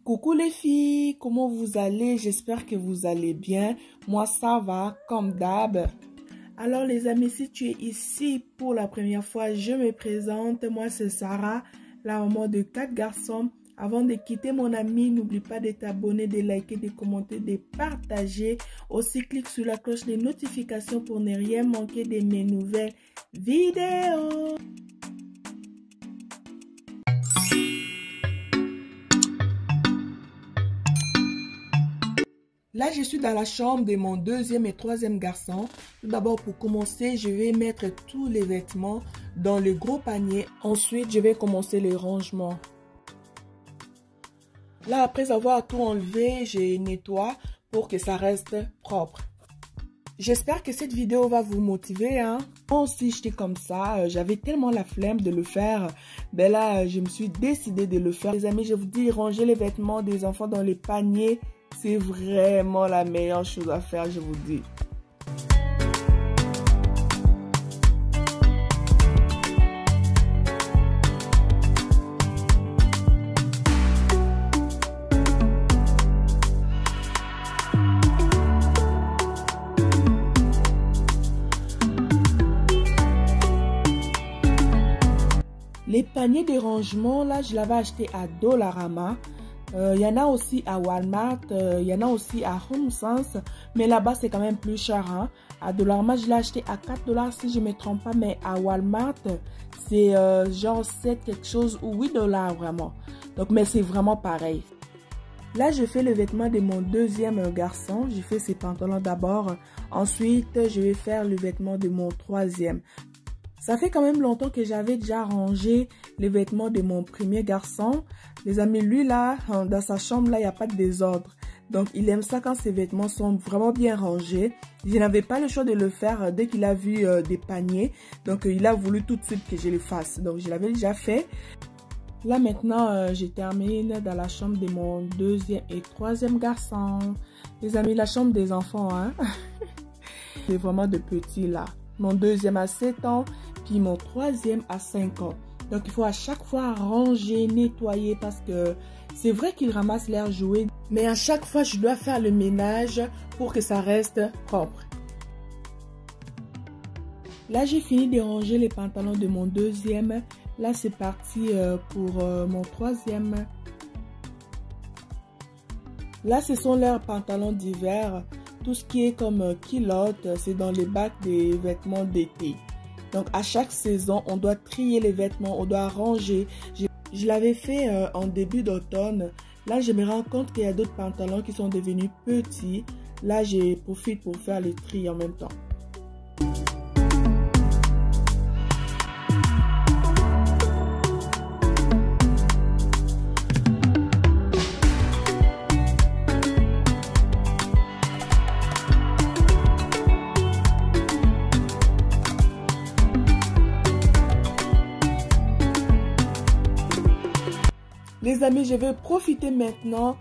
Coucou les filles, comment vous allez? J'espère que vous allez bien. Moi, ça va, comme d'hab. Alors les amis, si tu es ici pour la première fois, je me présente. Moi, c'est Sarah, la maman de 4 garçons. Avant de quitter mon ami, n'oublie pas de t'abonner, de liker, de commenter, de partager. Aussi, clique sur la cloche de notification pour ne rien manquer de mes nouvelles vidéos. Là, je suis dans la chambre de mon deuxième et troisième garçon. Tout d'abord, pour commencer, je vais mettre tous les vêtements dans le gros panier. Ensuite, je vais commencer le rangement. Là, après avoir tout enlevé, je nettoie pour que ça reste propre. J'espère que cette vidéo va vous motiver, hein. Moi aussi, j'étais comme ça. J'avais tellement la flemme de le faire. Ben là, je me suis décidée de le faire. Les amis, je vous dis, ranger les vêtements des enfants dans les paniers, c'est vraiment la meilleure chose à faire, je vous dis. Les paniers de rangement, là, je l'avais acheté à Dollarama. Il y en a aussi à Walmart, il y en a aussi à HomeSense, mais là-bas, c'est quand même plus cher. Hein. À Dollarama, je l'ai acheté à 4 $ si je ne me trompe pas, mais à Walmart, c'est genre 7 quelque chose ou 8 $ vraiment. Donc, mais c'est vraiment pareil. Là, je fais le vêtement de mon deuxième garçon. Je fais ses pantalons d'abord. Ensuite, je vais faire le vêtement de mon troisième. Ça fait quand même longtemps que j'avais déjà rangé les vêtements de mon premier garçon. Les amis, lui là, dans sa chambre là, il n'y a pas de désordre. Donc, il aime ça quand ses vêtements sont vraiment bien rangés. Je n'avais pas le choix de le faire dès qu'il a vu des paniers. Donc, il a voulu tout de suite que je le fasse. Donc, je l'avais déjà fait. Là, maintenant, je termine dans la chambre de mon deuxième et troisième garçon. Les amis, la chambre des enfants, hein. C'est vraiment de petits là. Mon deuxième a 7 ans, puis mon troisième a 5 ans. Donc, il faut à chaque fois ranger, nettoyer parce que c'est vrai qu'ils ramassent leurs jouets. Mais à chaque fois, je dois faire le ménage pour que ça reste propre. Là, j'ai fini de ranger les pantalons de mon deuxième. Là, c'est parti pour mon troisième. Là, ce sont leurs pantalons d'hiver. Tout ce qui est comme culotte, c'est dans les bacs des vêtements d'été. Donc, à chaque saison, on doit trier les vêtements, on doit ranger. Je l'avais fait en début d'automne. Là, je me rends compte qu'il y a d'autres pantalons qui sont devenus petits. Là, je profite pour faire le tri en même temps. Les amis, je vais profiter maintenant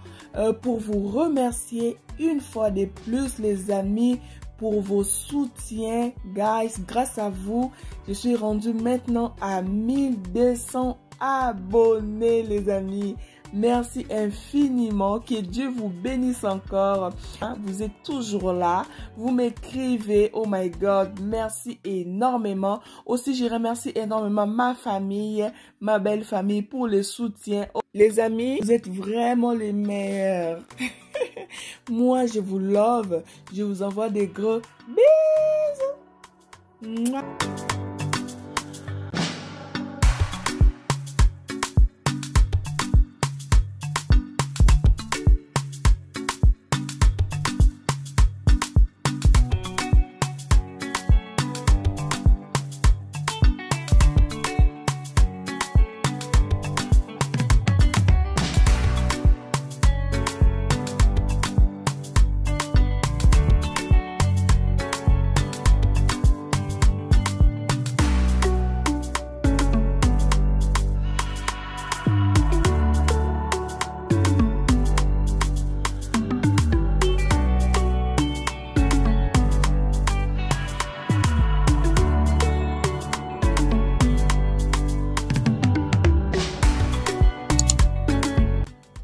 pour vous remercier une fois de plus, les amis, pour vos soutiens. Guys, grâce à vous, je suis rendue maintenant à 1200 abonnés, les amis. Merci infiniment. Que Dieu vous bénisse encore. Vous êtes toujours là. Vous m'écrivez. Oh my God. Merci énormément. Aussi, je remercie énormément ma famille, ma belle famille pour le soutien. Les amis, vous êtes vraiment les meilleurs. Moi, je vous love. Je vous envoie des gros bisous. Mouah.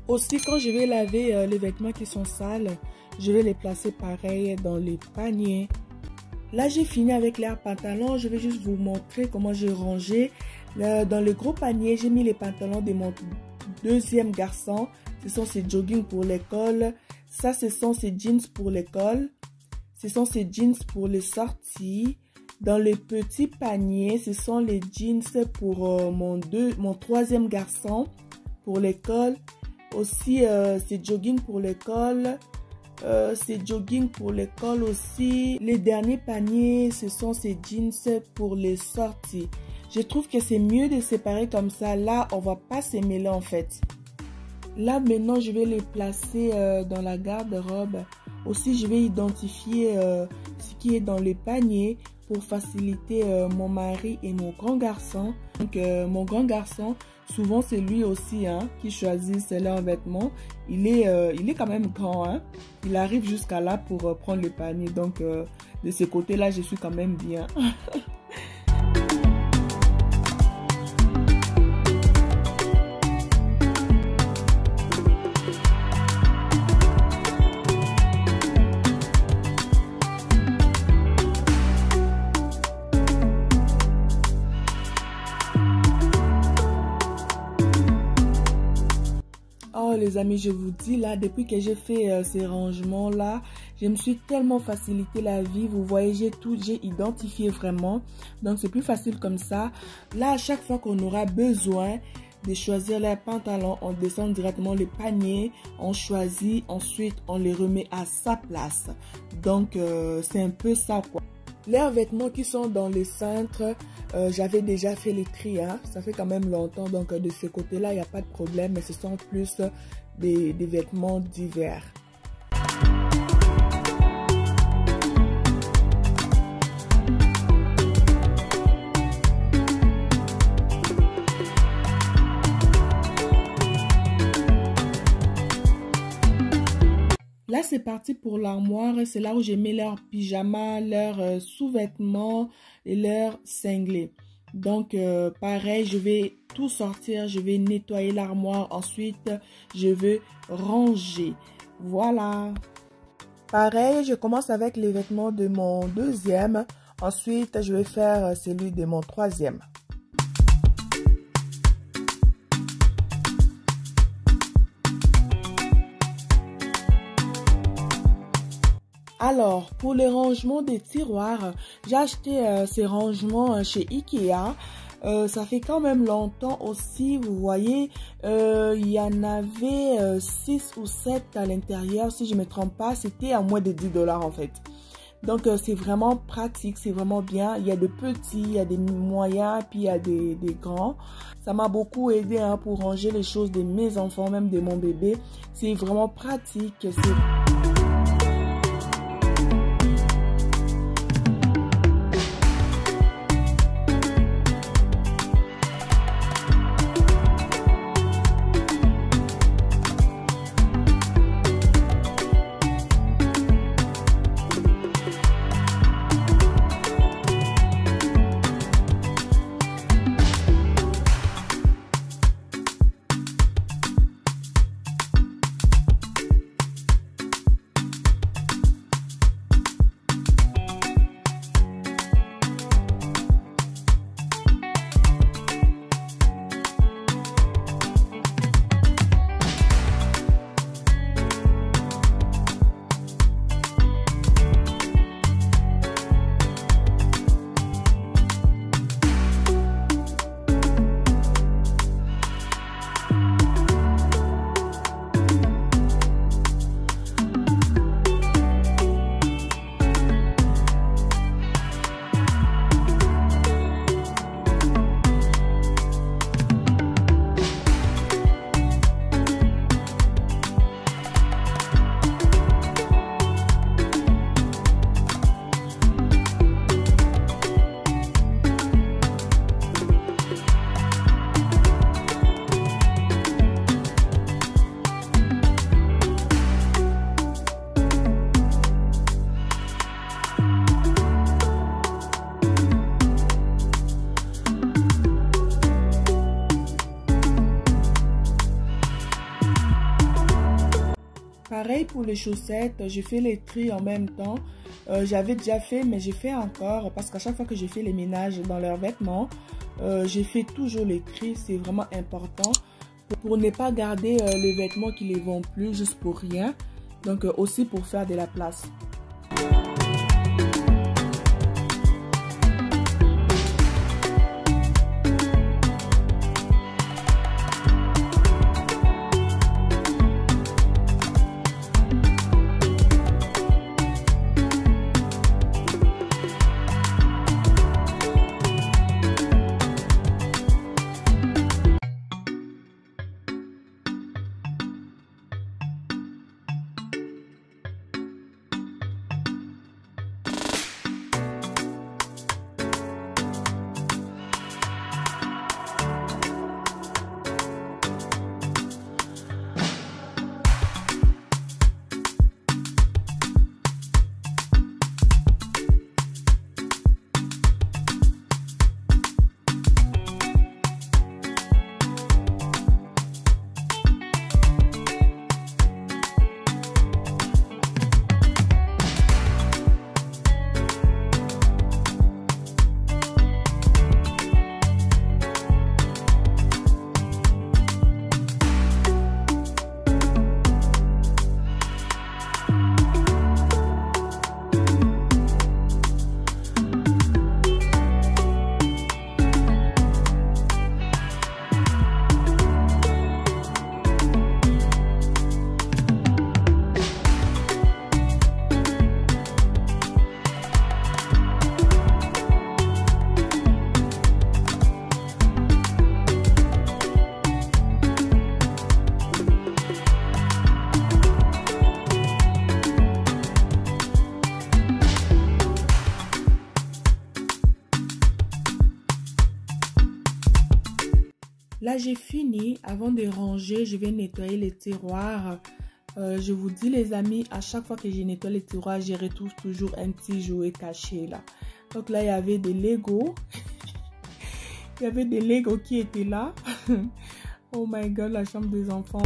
Aussi, quand je vais laver les vêtements qui sont sales, je vais les placer pareil dans les paniers. Là, j'ai fini avec les pantalons. Je vais juste vous montrer comment j'ai rangé. Dans le gros panier, j'ai mis les pantalons de mon deuxième garçon. Ce sont ses jogging pour l'école. Ça, ce sont ses jeans pour l'école. Ce sont ses jeans pour les sorties. Dans le petit panier, ce sont les jeans pour mon troisième garçon pour l'école. Aussi, c'est jogging pour l'école. C'est jogging pour l'école aussi. Les derniers paniers, ce sont ces jeans pour les sorties. Je trouve que c'est mieux de séparer comme ça. Là, on va pas se mêler en fait. Là, maintenant, je vais les placer dans la garde-robe. Aussi, je vais identifier ce qui est dans les paniers pour faciliter mon mari et mon grand garçon. Donc, mon grand garçon, souvent, c'est lui aussi qui choisit leurs vêtements. Il est quand même grand. Il arrive jusqu'à là pour prendre le panier. Donc, de ce côté-là, je suis quand même bien. Oh les amis, je vous dis là, depuis que j'ai fait ces rangements là, je me suis tellement facilité la vie. Vous voyez, j'ai identifié vraiment. Donc c'est plus facile comme ça. Là, à chaque fois qu'on aura besoin de choisir les pantalons, on descend directement le panier, on choisit, ensuite on les remet à sa place. Donc c'est un peu ça quoi. Les vêtements qui sont dans le centre, j'avais déjà fait les tri, ça fait quand même longtemps, donc de ce côté-là, il n'y a pas de problème, mais ce sont plus des vêtements d'hiver. Là, c'est parti pour l'armoire. C'est là où j'ai mis leurs pyjamas, leurs sous-vêtements et leurs cinglés. Donc, pareil, je vais tout sortir. Je vais nettoyer l'armoire. Ensuite, je vais ranger. Voilà. Pareil, je commence avec les vêtements de mon deuxième. Ensuite, je vais faire celui de mon troisième. Alors, pour les rangements des tiroirs, j'ai acheté ces rangements chez Ikea. Ça fait quand même longtemps aussi, vous voyez, il y en avait 6 ou 7 à l'intérieur, si je ne me trompe pas, c'était à moins de 10 $ en fait. Donc, c'est vraiment pratique, c'est vraiment bien. Il y a de petits, il y a des moyens, puis il y a des grands. Ça m'a beaucoup aidé pour ranger les choses de mes enfants, même de mon bébé. C'est vraiment pratique. Pareil pour les chaussettes, je fais les tris en même temps. J'avais déjà fait, mais j'ai fait encore parce qu'à chaque fois que je fais les ménages dans leurs vêtements, j'ai fait toujours les tris. C'est vraiment important pour ne pas garder les vêtements qui ne les vont plus juste pour rien. Donc aussi pour faire de la place. Là, j'ai fini. Avant de ranger, je vais nettoyer les tiroirs. Je vous dis, les amis, à chaque fois que je nettoie les tiroirs, je retrouve toujours un petit jouet caché là. Donc là, il y avait des Lego. Il y avait des Lego qui étaient là. Oh my God, la chambre des enfants.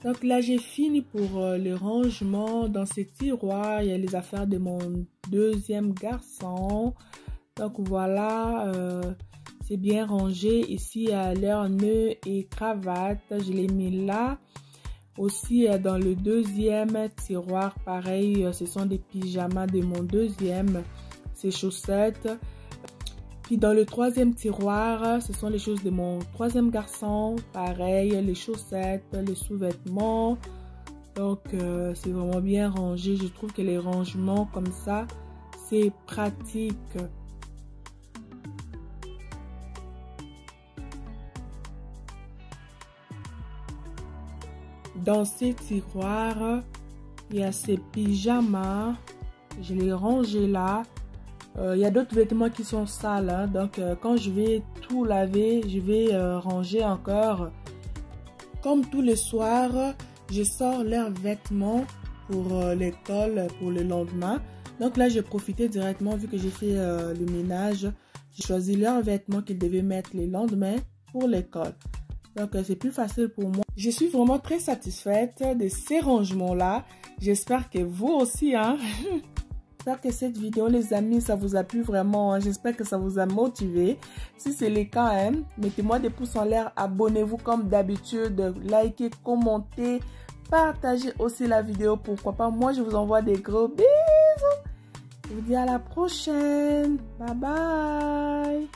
Donc là, j'ai fini pour le rangement. Dans ces tiroirs, il y a les affaires de mon deuxième garçon. Donc voilà, c'est bien rangé. Ici, il y a leurs nœuds et cravates. Je les mis là. Aussi, dans le deuxième tiroir, pareil, ce sont des pyjamas de mon deuxième. Ces chaussettes. Puis dans le troisième tiroir, ce sont les choses de mon troisième garçon. Pareil, les chaussettes, les sous-vêtements. Donc, c'est vraiment bien rangé. Je trouve que les rangements comme ça, c'est pratique. Dans ces tiroirs, il y a ces pyjamas. Je les rangés là. Il y a d'autres vêtements qui sont sales. Hein, donc, quand je vais tout laver, je vais ranger encore. Comme tous les soirs, je sors leurs vêtements pour l'école, pour le lendemain. Donc là, j'ai profité directement, vu que j'ai fait le ménage. J'ai choisi leurs vêtements qu'ils devaient mettre le lendemain pour l'école. Donc, c'est plus facile pour moi. Je suis vraiment très satisfaite de ces rangements-là. J'espère que vous aussi, hein. J'espère que cette vidéo, les amis, ça vous a plu vraiment. Hein? J'espère que ça vous a motivé. Si c'est le cas, hein, mettez-moi des pouces en l'air. Abonnez-vous comme d'habitude. Likez, commentez. Partagez aussi la vidéo. Pourquoi pas. Moi, je vous envoie des gros bisous. Je vous dis à la prochaine. Bye bye.